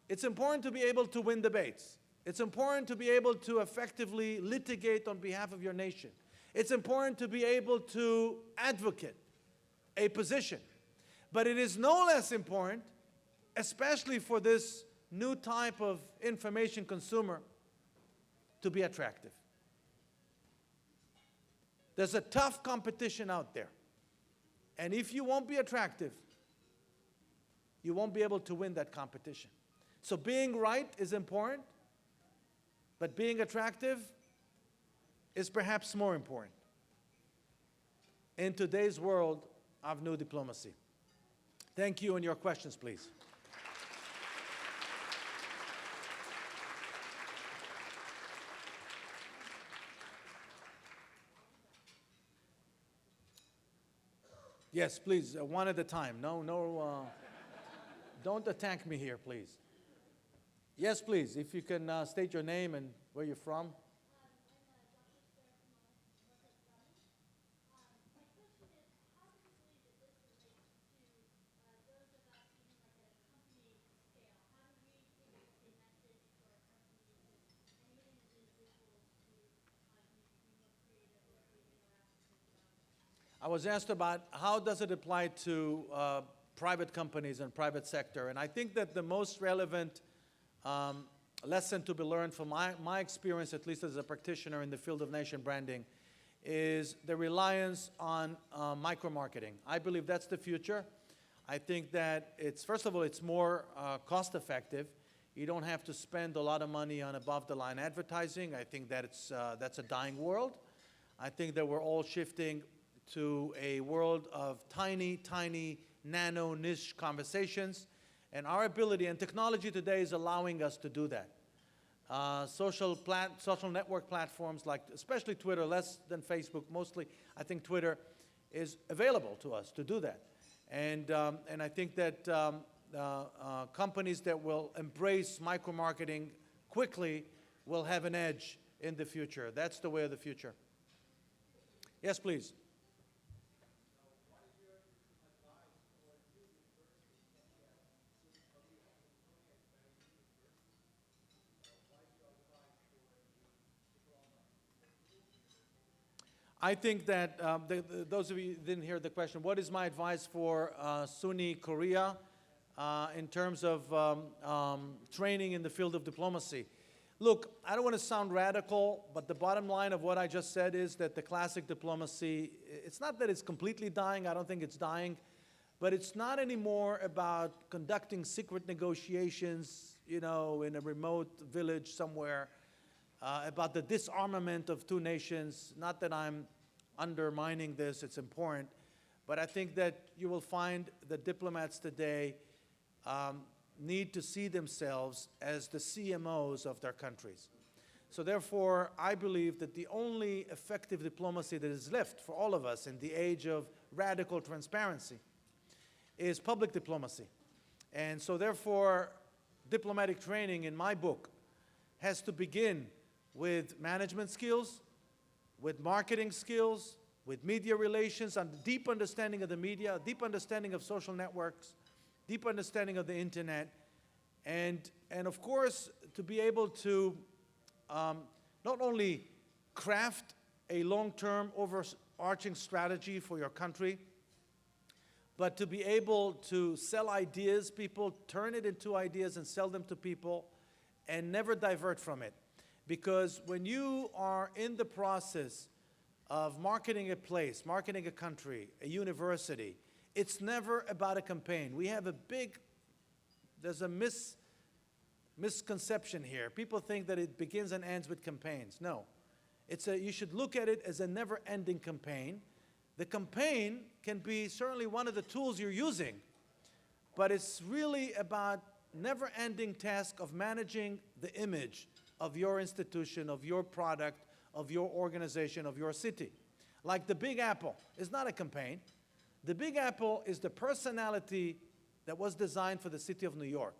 It's important to be able to win debates. It's important to be able to effectively litigate on behalf of your nation. It's important to be able to advocate a position. But it is no less important, especially for this new type of information consumer, to be attractive. There's a tough competition out there. And if you won't be attractive, you won't be able to win that competition. So being right is important, but being attractive is perhaps more important in today's world of new diplomacy. Thank you, and your questions, please. Yes, please, one at a time. Don't attack me here, please. Yes, please, if you can state your name and where you're from. I was asked about how does it apply to private companies and private sector, and I think that the most relevant lesson to be learned from my experience, at least as a practitioner in the field of nation branding, is the reliance on micro-marketing. I believe that's the future. I think that it's, first of all, it's more cost-effective. You don't have to spend a lot of money on above-the-line advertising. I think that that's a dying world. I think that we're all shifting to a world of tiny, tiny, nano niche conversations. And our ability and technology today is allowing us to do that. Social network platforms like, especially Twitter, less than Facebook, mostly, I think Twitter is available to us to do that. And I think that companies that will embrace micro-marketing quickly will have an edge in the future. That's the way of the future. Yes, please. I think that those of you who didn't hear the question, what is my advice for SUNY Korea in terms of training in the field of diplomacy? Look, I don't want to sound radical, but the bottom line of what I just said is that the classic diplomacy, it's not that it's completely dying, I don't think it's dying, but it's not anymore about conducting secret negotiations, you know, in a remote village somewhere, about the disarmament of two nations. Not that I'm undermining this, it's important, but I think that you will find that diplomats today need to see themselves as the CMOs of their countries. So therefore, I believe that the only effective diplomacy that is left for all of us in the age of radical transparency is public diplomacy. And so therefore, diplomatic training in my book has to begin with management skills, with marketing skills, with media relations, and deep understanding of the media, deep understanding of social networks, deep understanding of the internet, and of course, to be able to not only craft a long-term overarching strategy for your country, but to be able to sell ideas, people turn it into ideas and sell them to people, and never divert from it. Because when you are in the process of marketing a place, marketing a country, a university, it's never about a campaign. We have there's a misconception here. People think that it begins and ends with campaigns. No. You should look at it as a never-ending campaign. The campaign can be certainly one of the tools you're using, but it's really about never-ending task of managing the image of your institution, of your product, of your organization, of your city. Like the Big Apple is not a campaign. The Big Apple is the personality that was designed for the city of New York.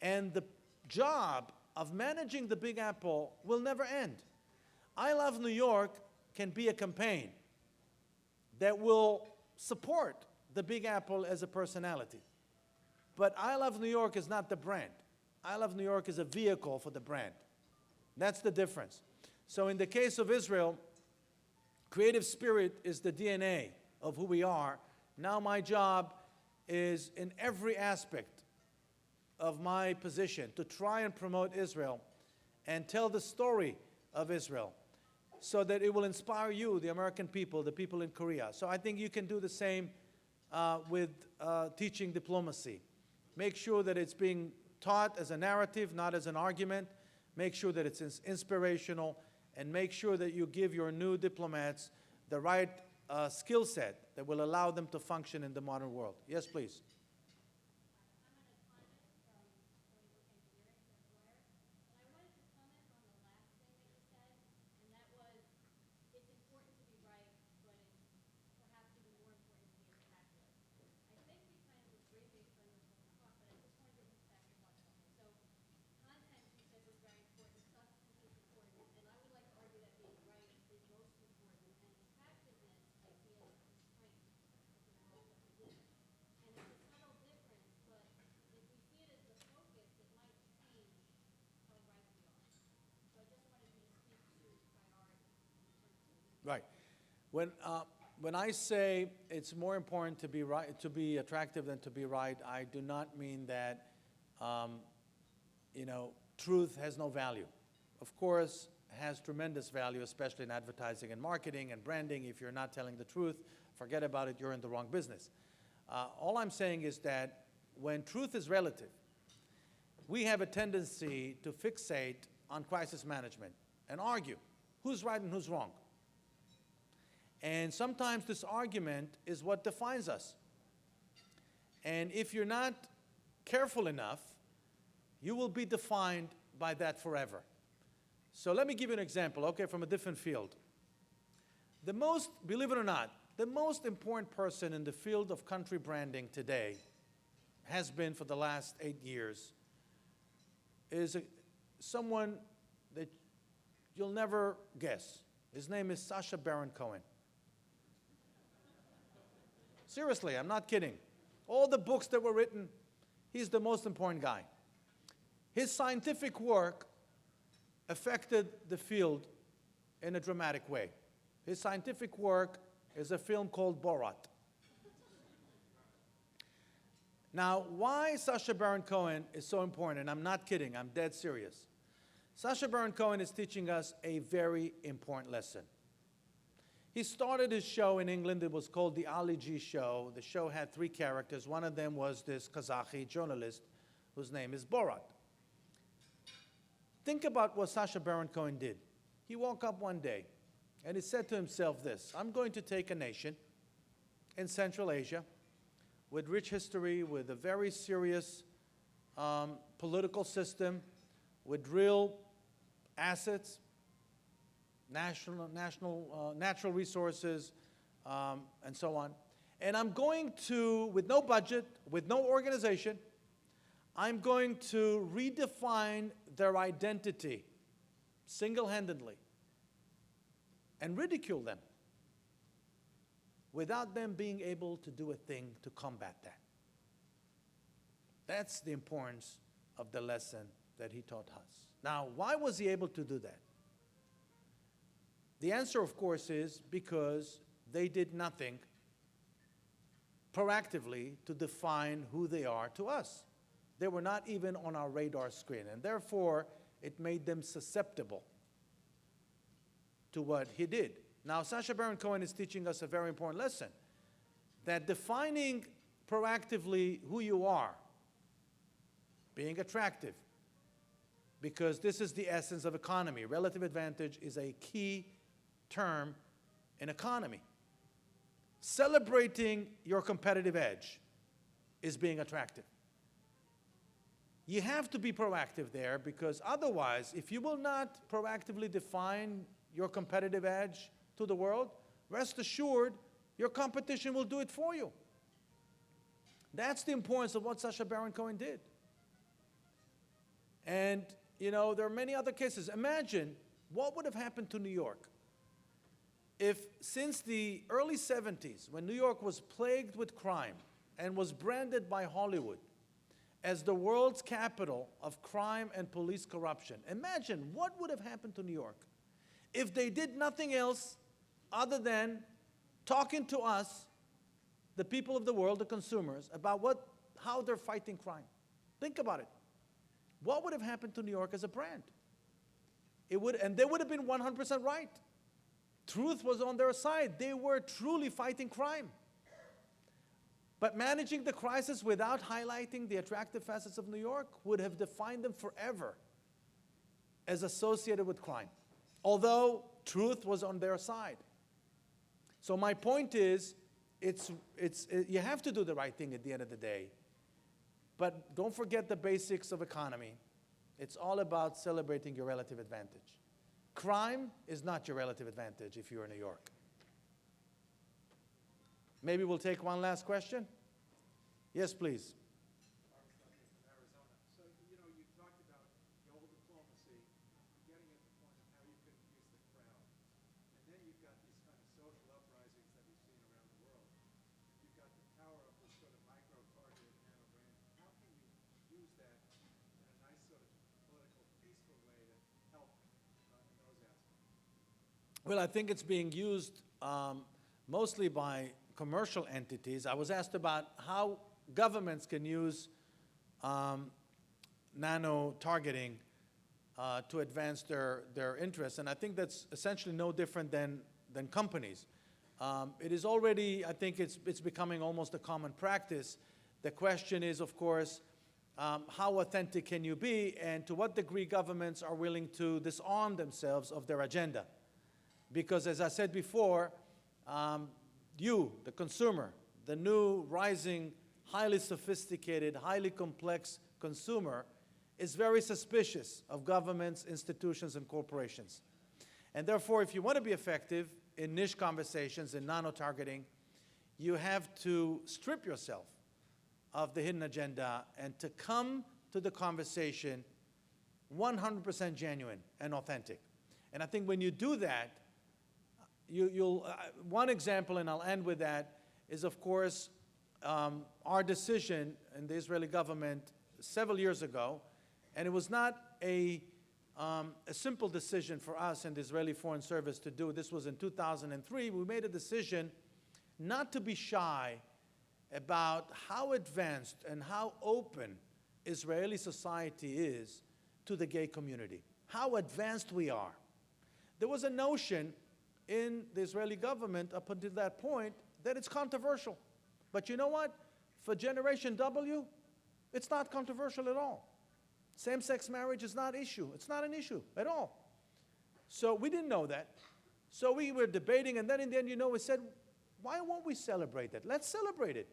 And the job of managing the Big Apple will never end. I Love New York can be a campaign that will support the Big Apple as a personality. But I Love New York is not the brand. I Love New York is a vehicle for the brand. That's the difference. So in the case of Israel, creative spirit is the DNA of who we are. Now my job is in every aspect of my position to try and promote Israel and tell the story of Israel so that it will inspire you, the American people, the people in Korea. So I think you can do the same with teaching diplomacy. Make sure that it's being taught as a narrative, not as an argument. Make sure that it's inspirational, and make sure that you give your new diplomats the right skill set that will allow them to function in the modern world. Yes, please. Right. When I say it's more important to be right, to be attractive than to be right, I do not mean that truth has no value. Of course, it has tremendous value, especially in advertising and marketing and branding. If you're not telling the truth, forget about it, you're in the wrong business. All I'm saying is that when truth is relative, we have a tendency to fixate on crisis management and argue who's right and who's wrong. And sometimes this argument is what defines us. And if you're not careful enough, you will be defined by that forever. So let me give you an example, okay, from a different field. Believe it or not, the most important person in the field of country branding today has been for the last 8 years is someone that you'll never guess. His name is Sacha Baron Cohen. Seriously, I'm not kidding. All the books that were written, he's the most important guy. His scientific work affected the field in a dramatic way. His scientific work is a film called Borat. Now, why Sacha Baron Cohen is so important, and I'm not kidding, I'm dead serious. Sacha Baron Cohen is teaching us a very important lesson. He started his show in England. It was called the Ali G Show. The show had 3 characters. One of them was this Kazakh journalist whose name is Borat. Think about what Sacha Baron Cohen did. He woke up one day and he said to himself this: I'm going to take a nation in Central Asia with rich history, with a very serious political system, with real assets, natural resources, and so on. And I'm going to, with no budget, with no organization, I'm going to redefine their identity single-handedly and ridicule them without them being able to do a thing to combat that. That's the importance of the lesson that he taught us. Now, why was he able to do that? The answer, of course, is because they did nothing proactively to define who they are to us. They were not even on our radar screen, and therefore, it made them susceptible to what he did. Now, Sacha Baron Cohen is teaching us a very important lesson, that defining proactively who you are, being attractive, because this is the essence of economy. Relative advantage is a key term in economy. Celebrating your competitive edge is being attractive. You have to be proactive there, because otherwise, if you will not proactively define your competitive edge to the world, rest assured, your competition will do it for you. That's the importance of what Sacha Baron Cohen did. And, you know, there are many other cases. Imagine what would have happened to New York if, since the early 70s, when New York was plagued with crime and was branded by Hollywood as the world's capital of crime and police corruption, imagine what would have happened to New York if they did nothing else other than talking to us, the people of the world, the consumers, about how they're fighting crime. Think about it. What would have happened to New York as a brand? And they would have been 100% right. Truth was on their side. They were truly fighting crime. But managing the crisis without highlighting the attractive facets of New York would have defined them forever as associated with crime, although truth was on their side. So my point is, you have to do the right thing at the end of the day. But don't forget the basics of economy. It's all about celebrating your relative advantage. Crime is not your relative advantage if you're in New York. Maybe we'll take one last question. Yes, please. So, you know, you talked about global diplomacy, getting at the point of how you can use the crowd. And then you've got these kind of social uprisings that we've seen around the world. You've got the power of this sort of micro-targeted nano-brand. How can you use that in a nice sort of political, peaceful way to help in those aspects? Well, I think it's being used mostly by commercial entities. I was asked about how governments can use nano-targeting to advance their interests, and I think that's essentially no different than companies. It is already, I think it's becoming almost a common practice. The question is, of course, how authentic can you be, and to what degree governments are willing to disarm themselves of their agenda. Because as I said before, you, the consumer, the new rising, highly sophisticated, highly complex consumer is very suspicious of governments, institutions, and corporations. And therefore, if you want to be effective in niche conversations, in nano-targeting, you have to strip yourself of the hidden agenda and to come to the conversation 100% genuine and authentic. And I think when you do that, one example, and I'll end with that, is of course our decision in the Israeli government several years ago, and it was not a simple decision for us in the Israeli Foreign Service to do. This was in 2003. We made a decision not to be shy about how advanced and how open Israeli society is to the gay community. how advanced we are. There was a notion in the Israeli government up until that point that it's controversial. But you know what? For Generation W, it's not controversial at all. Same-sex marriage is not issue. It's not an issue at all. So we didn't know that. So we were debating, and then in the end, we said, why won't we celebrate that? Let's celebrate it.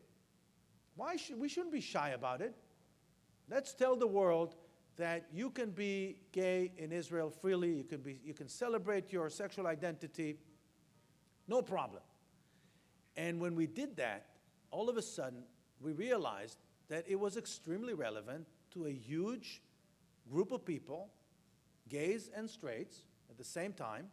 We shouldn't be shy about it. Let's tell the world that you can be gay in Israel freely. You can celebrate your sexual identity, no problem. And when we did that, all of a sudden, we realized that it was extremely relevant to a huge group of people, gays and straights, at the same time,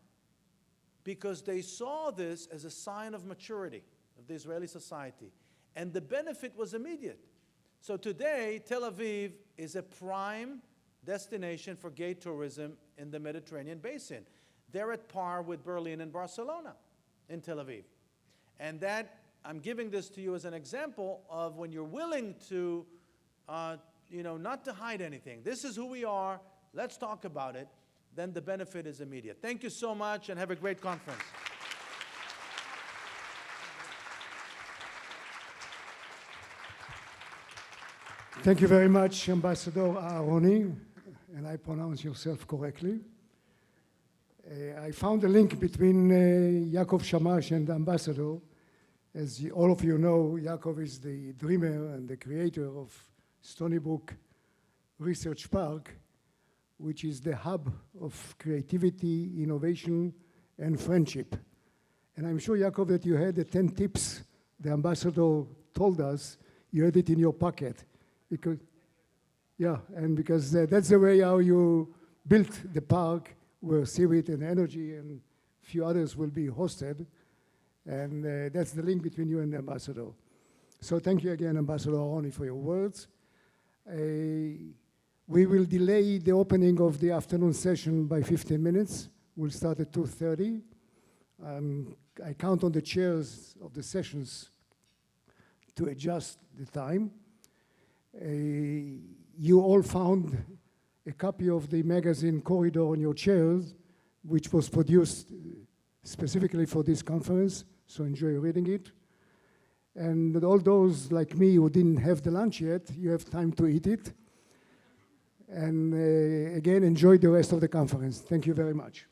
because they saw this as a sign of maturity of the Israeli society. And the benefit was immediate. So today, Tel Aviv is a prime destination for gay tourism in the Mediterranean basin. They're at par with Berlin and Barcelona in Tel Aviv. And that, I'm giving this to you as an example of when you're willing to, not to hide anything. This is who we are. Let's talk about it. Then the benefit is immediate. Thank you so much, and have a great conference. Thank you very much, Ambassador Aharoni, and I pronounce yourself correctly. I found a link between Yaakov Shamash and the ambassador. As all of you know, Yaakov is the dreamer and the creator of Stony Brook Research Park, which is the hub of creativity, innovation, and friendship. And I'm sure, Yaakov, that you had the 10 tips the ambassador told us. You had it in your pocket. Because that's the way how you built the park, where CEWIT and Energy and a few others will be hosted. And that's the link between you and the ambassador. So thank you again, Ambassador Aharoni, for your words. We will delay the opening of the afternoon session by 15 minutes. We'll start at 2:30. I count on the chairs of the sessions to adjust the time. You all found a copy of the magazine Corridor on your chairs, which was produced specifically for this conference, so enjoy reading it. And all those like me who didn't have the lunch yet, you have time to eat it. And again, enjoy the rest of the conference. Thank you very much.